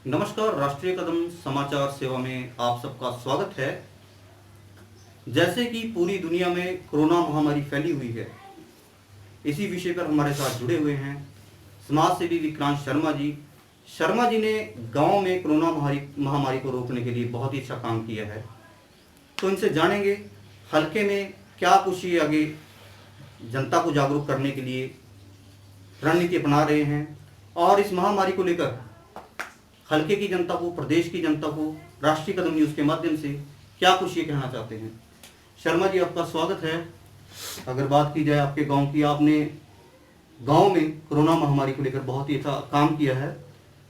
नमस्कार। राष्ट्रीय कदम समाचार सेवा में आप सबका स्वागत है। जैसे कि पूरी दुनिया में कोरोना महामारी फैली हुई है, इसी विषय पर हमारे साथ जुड़े हुए हैं समाज सेवी विक्रांत शर्मा जी। शर्मा जी ने गांव में कोरोना महामारी को रोकने के लिए बहुत ही अच्छा काम किया है। तो इनसे जानेंगे हल्के में क्या कुछ ये आगे जनता को जागरूक करने के लिए रणनीति अपना रहे हैं और इस महामारी को लेकर हल्के की जनता को, प्रदेश की जनता को राष्ट्रीय कदम न्यूज़ के माध्यम से क्या कुछ ये कहना चाहते हैं। शर्मा जी, आपका स्वागत है। अगर बात की जाए आपके गांव की, आपने गांव में कोरोना महामारी को लेकर बहुत ही अच्छा काम किया है।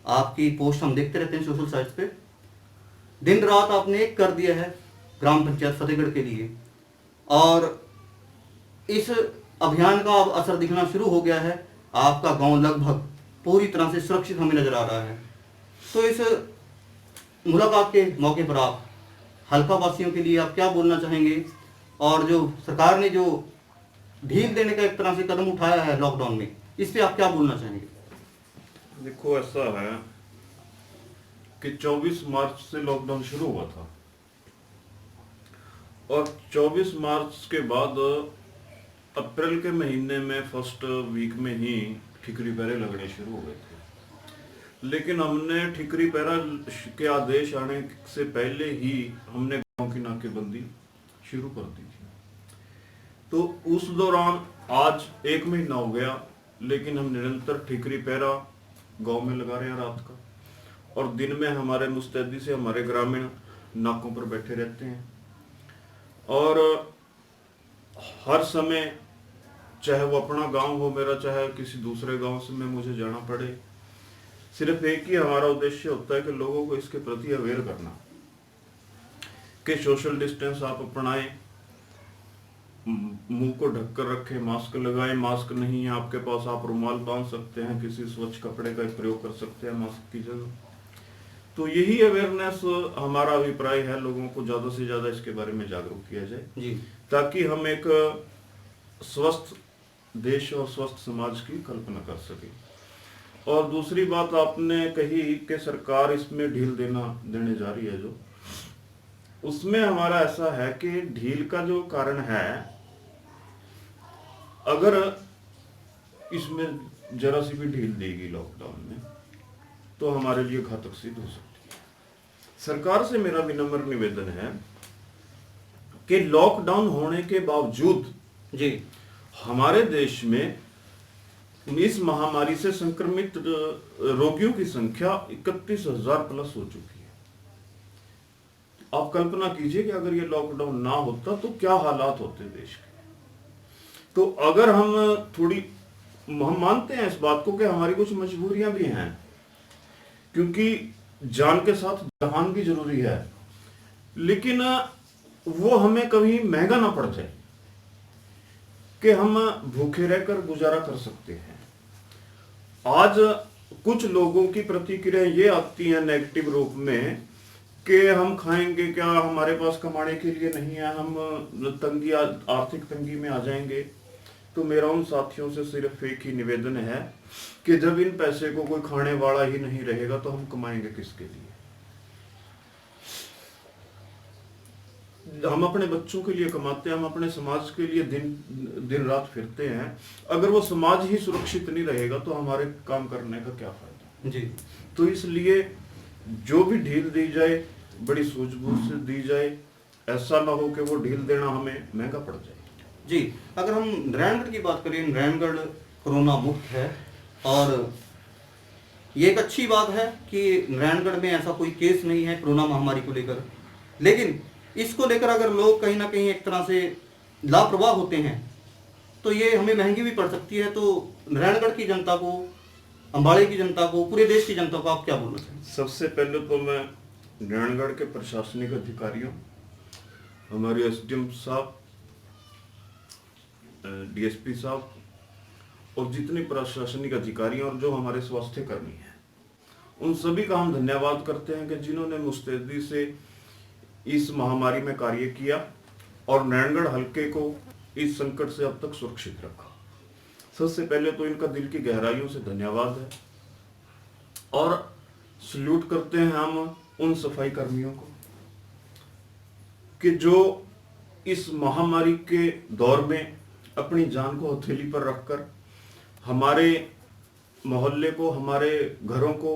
आपकी पोस्ट हम देखते रहते हैं सोशल साइट्स पे। दिन रात आपने एक कर दिया है ग्राम पंचायत फतेहगढ़ के लिए, और इस अभियान का अब असर दिखना शुरू हो गया है। आपका गांव लगभग पूरी तरह से सुरक्षित हमें नजर आ रहा है। तो इस मुलाकात के मौके पर आप हल्का वासियों के लिए आप क्या बोलना चाहेंगे, और जो सरकार ने जो ढील देने का एक तरह से कदम उठाया है लॉकडाउन में, इस पे आप क्या बोलना चाहेंगे? देखो, ऐसा है कि 24 मार्च से लॉकडाउन शुरू हुआ था और 24 मार्च के बाद अप्रैल के महीने में फर्स्ट वीक में ही ठिकरी पहरे लगने शुरू हो गए थे। लेकिन हमने ठिकरी पहरा के आदेश आने से पहले ही हमने गांव की नाकेबंदी शुरू कर दी थी। तो उस दौरान आज 1 महीना हो गया, लेकिन हम निरंतर ठिकरी पहरा गांव में लगा रहे हैं रात का, और दिन में हमारे मुस्तैदी से हमारे ग्रामीण नाकों पर बैठे रहते हैं। और हर समय, चाहे वो अपना गांव हो मेरा, चाहे किसी दूसरे गांव से मैं मुझे जाना पड़े, सिर्फ एक ही हमारा उद्देश्य होता है कि लोगों को इसके प्रति अवेयर करना कि सोशल डिस्टेंस आप अपनाएं, मुंह को ढककर रखें, मास्क लगाएं। मास्क नहीं है आपके पास, आप रुमाल बांध सकते हैं, किसी स्वच्छ कपड़े का प्रयोग कर सकते हैं मास्क की जगह। तो यही अवेयरनेस हमारा अभिप्राय है, लोगों को ज्यादा से ज्यादा इसके बारे में जागरूक किया जाए जी, ताकि हम एक स्वस्थ देश और स्वस्थ समाज की कल्पना कर सके। और दूसरी बात आपने कही कि सरकार इसमें ढील देने जा रही है, जो उसमें हमारा ऐसा है कि ढील का जो कारण है, अगर इसमें जरा सी भी ढील देगी लॉकडाउन में तो हमारे लिए घातक सिद्ध हो सकती है। सरकार से मेरा विनम्र निवेदन है कि लॉकडाउन होने के बावजूद जी हमारे देश में इस महामारी से संक्रमित रोगियों की संख्या 31,000 प्लस हो चुकी है। आप कल्पना कीजिए कि अगर ये लॉकडाउन ना होता तो क्या हालात होते देश के। तो अगर हम मानते हैं इस बात को कि हमारी कुछ मजबूरियां भी हैं, क्योंकि जान के साथ जहान भी जरूरी है, लेकिन वो हमें कभी महंगा ना पड़ जाए कि हम भूखे रहकर गुजारा कर सकते हैं। आज कुछ लोगों की प्रतिक्रिया ये आती है नेगेटिव रूप में कि हम खाएंगे क्या, हमारे पास कमाने के लिए नहीं है, हम आर्थिक तंगी में आ जाएंगे। तो मेरा उन साथियों से सिर्फ एक ही निवेदन है कि जब इन पैसे को कोई खाने वाला ही नहीं रहेगा तो हम कमाएंगे किसके लिए। हम अपने बच्चों के लिए कमाते हैं, हम अपने समाज के लिए दिन रात फिरते हैं। अगर वो समाज ही सुरक्षित नहीं रहेगा तो हमारे काम करने का क्या फायदा जी। तो इसलिए जो भी ढील दी जाए बड़ी सूझबूझ से दी जाए, ऐसा ना हो कि वो ढील देना हमें महंगा पड़ जाए। जी, अगर हम नारायणगढ़ की बात करें, नारायणगढ़ कोरोना मुक्त है, और ये एक अच्छी बात है कि नारायणगढ़ में ऐसा कोई केस नहीं है कोरोना महामारी को लेकर। लेकिन इसको लेकर अगर लोग कहीं ना कहीं एक तरह से लापरवाह होते हैं तो ये हमें महंगी भी पड़ सकती है। तो नारायणगढ़ की जनता को, अंबाड़े की जनता को, पूरे देश की जनता को आप क्या बोलना चाहेंगे? सबसे पहले तो मैं नारायणगढ़ के प्रशासनिक अधिकारियों, हमारे एसडीएम साहब, डीएसपी साहब और जितने प्रशासनिक अधिकारी और जो हमारे स्वास्थ्य कर्मी हैं, उन सभी का हम धन्यवाद करते हैं कि जिन्होंने मुस्तैदी से इस महामारी में कार्य किया और नारायणगढ़ हल्के को इस संकट से अब तक सुरक्षित रखा। सबसे पहले तो इनका दिल की गहराइयों से धन्यवाद है। और सल्यूट करते हैं हम उन सफाई कर्मियों को कि जो इस महामारी के दौर में अपनी जान को हथेली पर रखकर हमारे मोहल्ले को, हमारे घरों को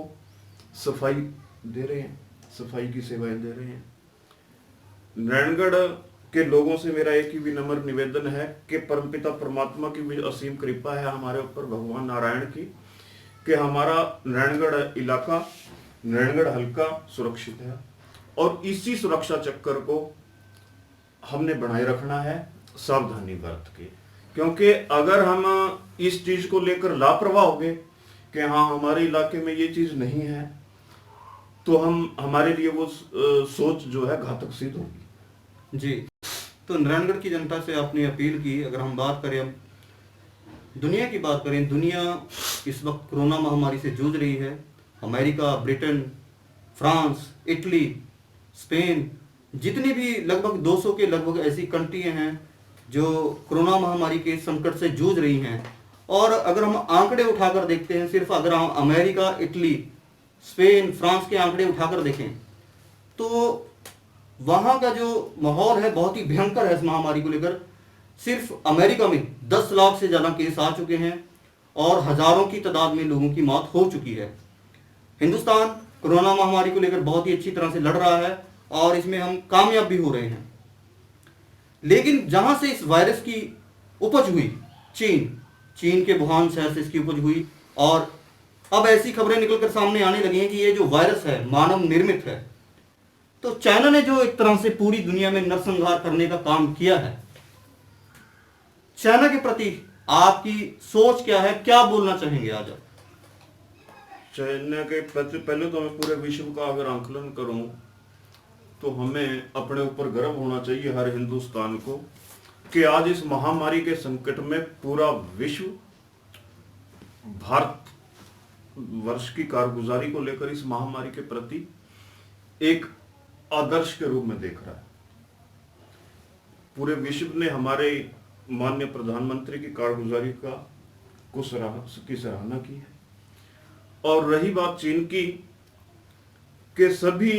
सफाई दे रहे हैं, सफाई की सेवाएं दे रहे हैं। नारायणगढ़ के लोगों से मेरा एक ही विनम्र निवेदन है कि परमपिता परमात्मा की भी असीम कृपा है हमारे ऊपर, भगवान नारायण की, कि हमारा नारायणगढ़ इलाका, नारायणगढ़ हल्का सुरक्षित है। और इसी सुरक्षा चक्कर को हमने बनाए रखना है सावधानी बरत के, क्योंकि अगर हम इस चीज को लेकर लापरवाह हो गए कि हाँ हमारे इलाके में ये चीज नहीं है, तो हमारे लिए वो सोच जो है घातक सिद्ध होगी। जी, तो नारायणगढ़ की जनता से आपने अपील की, अगर हम बात करें अब दुनिया की बात करें, दुनिया इस वक्त कोरोना महामारी से जूझ रही है। America, Britain, France, Italy, Spain, जितनी भी लगभग 200 के लगभग ऐसी कंट्रियां हैं जो कोरोना महामारी के संकट से जूझ रही हैं। और अगर हम आंकड़े उठाकर देखते हैं, सिर्फ अगर हम अमेरिका, इटली, स्पेन, फ्रांस के आंकड़े उठाकर देखें तो वहां का जो माहौल है बहुत ही भयंकर है इस महामारी को लेकर। सिर्फ अमेरिका में 10 लाख से ज्यादा केस आ चुके हैं और हजारों की तादाद में लोगों की मौत हो चुकी है। हिंदुस्तान कोरोना महामारी को लेकर बहुत ही अच्छी तरह से लड़ रहा है और इसमें हम कामयाब भी हो रहे हैं। लेकिन जहां से इस वायरस की उपज हुई, चीन के वुहान शहर से इसकी उपज हुई, और अब ऐसी खबरें निकलकर सामने आने लगी हैं कि ये जो वायरस है मानव निर्मित है। तो चाइना ने जो एक तरह से पूरी दुनिया में नरसंहार करने का काम किया है, चाइना के प्रति आपकी सोच क्या है, क्या बोलना चाहेंगे आज आप? चाइना के प्रति पहले तो मैं पूरे विश्व का अगर आंकलन करूं तो हमें अपने ऊपर गर्व होना चाहिए हर हिंदुस्तान को कि आज इस महामारी के संकट में पूरा विश्व भारत वर्ष की कारगुजारी को लेकर इस महामारी के प्रति एक आदर्श के रूप में देख रहा है। पूरे विश्व ने हमारे माननीय प्रधानमंत्री की कारगुजारी की सराहना की है। और रही बात चीन की, कि सभी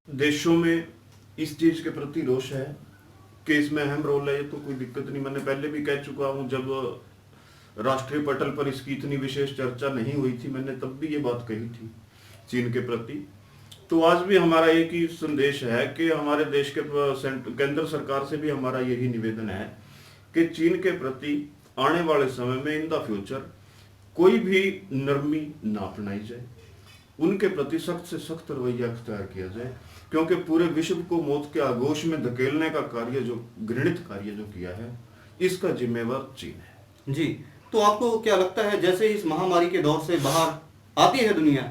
देशों में इस चीज के प्रति रोष है कि इसमें अहम रोल है, ये तो कोई दिक्कत नहीं। मैंने पहले भी कह चुका हूं, जब राष्ट्रीय पटल पर इसकी इतनी विशेष चर्चा नहीं हुई थी, मैंने तब भी ये बात कही थी चीन के प्रति। तो आज भी हमारा एक ही संदेश है कि हमारे देश के केंद्र सरकार से भी हमारा यही निवेदन है कि चीन के प्रति आने वाले समय में इन द फ्यूचर कोई भी नरमी ना अपनाई जाए, उनके प्रति सख्त से सख्त रवैया अख्तियार किया जाए, क्योंकि पूरे विश्व को मौत के आगोश में धकेलने का कार्य, जो घृणित कार्य जो किया है, इसका जिम्मेवार चीन है। जी, तो आपको क्या लगता है, जैसे इस महामारी के दौर से बाहर आती है दुनिया,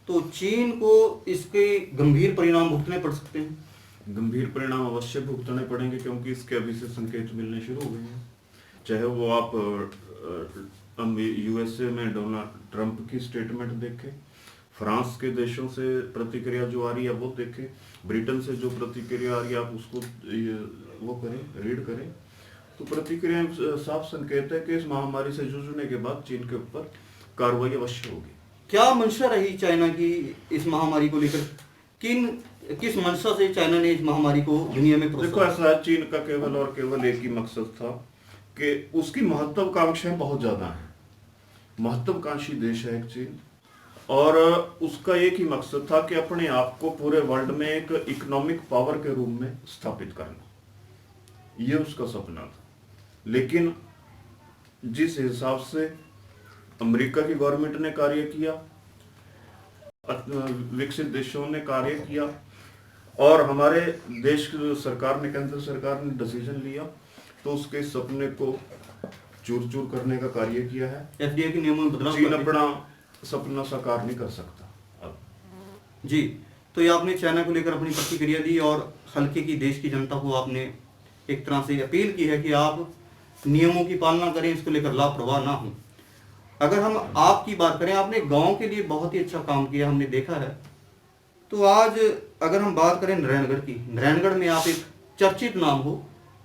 तो चीन को इसके गंभीर परिणाम भुगतने पड़ सकते हैं? गंभीर परिणाम अवश्य भुगतने पड़ेंगे, क्योंकि इसके अभी से संकेत मिलने शुरू हो गए हैं। चाहे वो आप यूएसए में डोनाल्ड ट्रंप की स्टेटमेंट देखें, फ्रांस के देशों से प्रतिक्रिया जो आ रही है वो देखें, ब्रिटेन से जो प्रतिक्रिया आ रही है आप उसको वो करें, रीड करें, तो प्रतिक्रिया साफ संकेत है कि इस महामारी से जूझने के बाद चीन के ऊपर कार्रवाई अवश्य होगी। क्या मंशा रही चाइना की इस महामारी को लेकर? किस मंशा से चाइना ने इस महामारी को दुनिया में देखो, ऐसा है, चीन का केवल और केवल एक ही मकसद था कि उसकी महत्वाकांक्षाएं बहुत ज्यादा हैं, महत्वाकांक्षी देश है एक चीन, और उसका एक ही मकसद था कि अपने आप को पूरे वर्ल्ड में एक इकोनॉमिक पावर के रूप में स्थापित करना, ये उसका सपना था। लेकिन जिस हिसाब से अमेरिका की गवर्नमेंट ने कार्य किया, विकसित देशों ने कार्य किया, और हमारे देश की सरकार ने, केंद्र सरकार ने डिसीजन लिया, तो उसके सपने को चूर चूर करने का कार्य किया है। एफडीए के नियमों में बदलाव, चीन अपना सपना साकार नहीं कर सकता अब। जी, तो ये आपने चाइना को लेकर अपनी प्रतिक्रिया दी और हल्के की देश की जनता को आपने एक तरह से अपील की है कि आप नियमों की पालना करें, इसको लेकर लापरवाह ना हो। अगर हम आपकी बात करें, आपने गांव के लिए बहुत ही अच्छा काम किया, हमने देखा है। तो आज अगर हम बात करें नारायणगढ़ की, नारायणगढ़ में आप एक चर्चित नाम हो,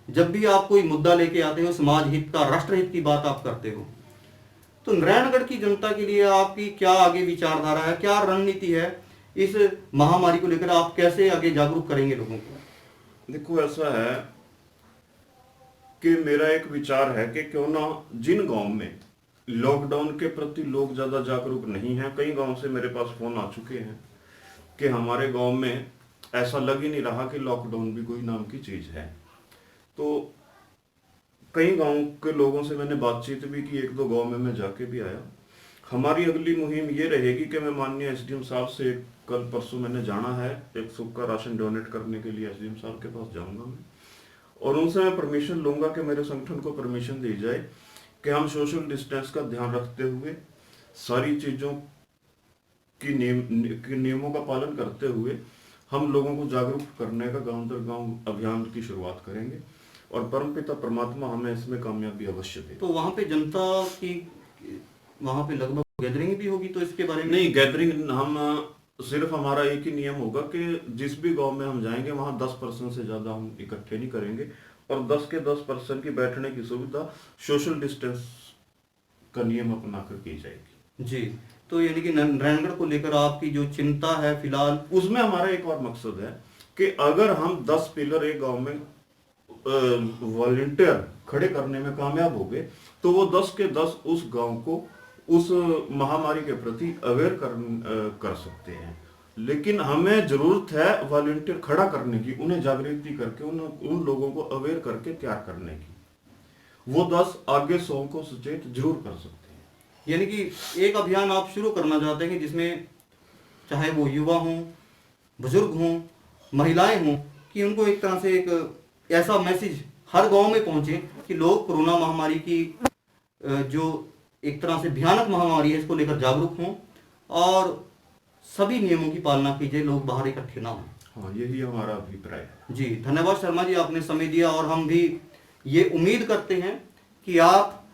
जब भी आप कोई मुद्दा लेके आते हो, समाज हित का, राष्ट्र हित की बात आप करते हो। तो नारायणगढ़ की जनता के लिए आपकी क्या आगे विचारधारा है, क्या रणनीति है इस महामारी को लेकर? आप कैसे आगे जागरूक करेंगे लोगों को? देखो, ऐसा है कि मेरा एक विचार है कि क्यों ना जिन गांव में लॉकडाउन के प्रति लोग ज्यादा जागरूक नहीं हैं, कई गांव से मेरे पास फोन आ चुके हैं कि हमारे गांव में ऐसा लग ही नहीं रहा कि लॉकडाउन भी कोई नाम की चीज है। तो कई गांव के लोगों से मैंने बातचीत भी की, एक दो गांव में मैं जाके भी आया। हमारी अगली मुहिम ये रहेगी कि मैं माननीय एसडीएम साहब से कल परसों मैंने जाना है, एक सूखा राशन डोनेट करने के लिए एसडीएम साहब के पास जाऊंगा मैं, और उनसे मैं परमिशन लूंगा कि मेरे संगठन को परमिशन दी जाए कि हम सोशल डिस्टेंस का ध्यान रखते हुए सारी चीजों की नियमों का पालन करते हुए हम लोगों को जागरूक करने का गांव दर गांव अभियान की शुरुआत करेंगे, और परमपिता परमात्मा हमें इसमें कामयाबी अवश्य दे। तो वहां पे जनता की वहां पे लगभग गैदरिंग भी होगी, तो इसके बारे में? नहीं, गैदरिंग हम सिर्फ हमारा एक ही नियम होगा कि जिस भी गांव में हम जाएंगे वहां 10% से ज्यादा हम इकट्ठे नहीं करेंगे, और 10 के 10% की बैठने की सुविधा सोशल डिस्टेंस का नियम अपना कर की जाएगी। जी, तो यानी कि नारायणगढ़ को लेकर आपकी जो चिंता है फिलहाल, उसमें हमारा एक और मकसद है कि अगर हम 10 पिलर एक गांव में वॉलंटियर खड़े करने में कामयाब हो गए तो वो 10 के 10 उस गांव को उस महामारी के प्रति अवेयर कर सकते हैं। लेकिन हमें जरूरत है वॉलंटियर खड़ा करने की, उन्हें जागृति करके उन लोगों को अवेयर करके तैयार करने की। वो 10 आगे 100 को सचेत जरूर कर सकते हैं। यानी कि एक अभियान आप शुरू करना चाहते हैं जिसमें चाहे वो युवा हों, बुजुर्ग हों, महिलाएं हों, कि उनको एक तरह से एक ऐसा मैसेज हर गांव में पहुंचे कि लोग कोरोना महामारी की जो एक तरह से भयानक महामारी है इसको लेकर जागरूक हों और सभी नियमों की पालना कीजिए, लोग बाहर इकट्ठे ना हों। हाँ, यही हमारा अभिप्राय है। जी, धन्यवाद शर्मा जी, आपने समय दिया, और हम भी ये उम्मीद करते हैं कि आप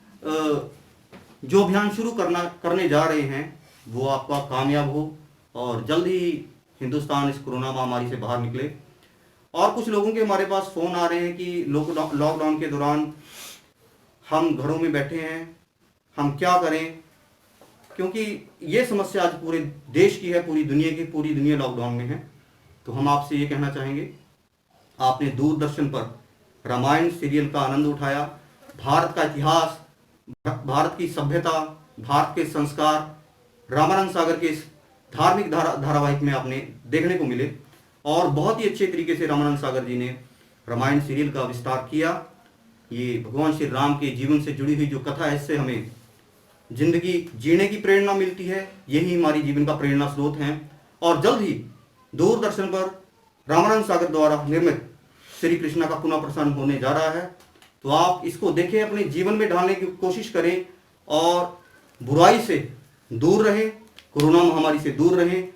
जो अभियान शुरू करने जा रहे हैं वो आपका कामयाब हो और जल्द ही हिंदुस्तान इस कोरोना महामारी से बाहर निकले। और कुछ लोगों के हमारे पास फोन आ रहे हैं कि लॉकडाउन के दौरान हम घरों में बैठे हैं, हम क्या करें, क्योंकि ये समस्या आज पूरे देश की है, पूरी दुनिया लॉकडाउन में है। तो हम आपसे ये कहना चाहेंगे, आपने दूरदर्शन पर रामायण सीरियल का आनंद उठाया, भारत का इतिहास, भारत की सभ्यता, भारत के संस्कार रामानंद सागर के इस धार्मिक धारावाहिक में आपने देखने को मिले, और बहुत ही अच्छे तरीके से रामानंद सागर जी ने रामायण सीरियल का विस्तार किया। ये भगवान श्री राम के जीवन से जुड़ी हुई जो कथा है, इससे हमें जिंदगी जीने की प्रेरणा मिलती है, यही हमारी जीवन का प्रेरणा स्रोत है। और जल्द ही दूरदर्शन पर रामानंद सागर द्वारा निर्मित श्री कृष्णा का पुनः प्रसारण होने जा रहा है, तो आप इसको देखें, अपने जीवन में ढालने की कोशिश करें और बुराई से दूर रहें, कोरोना महामारी से दूर रहें,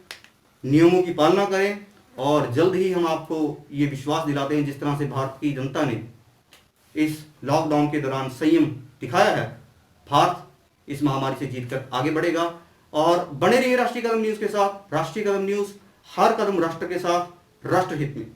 नियमों की पालना करें। और जल्द ही हम आपको ये विश्वास दिलाते हैं, जिस तरह से भारत की जनता ने इस लॉकडाउन के दौरान संयम दिखाया है, भारत इस महामारी से जीतकर आगे बढ़ेगा। और बने रहिए राष्ट्रीय कदम न्यूज के साथ। राष्ट्रीय कदम न्यूज, हर कदम राष्ट्र के साथ, राष्ट्र हित में।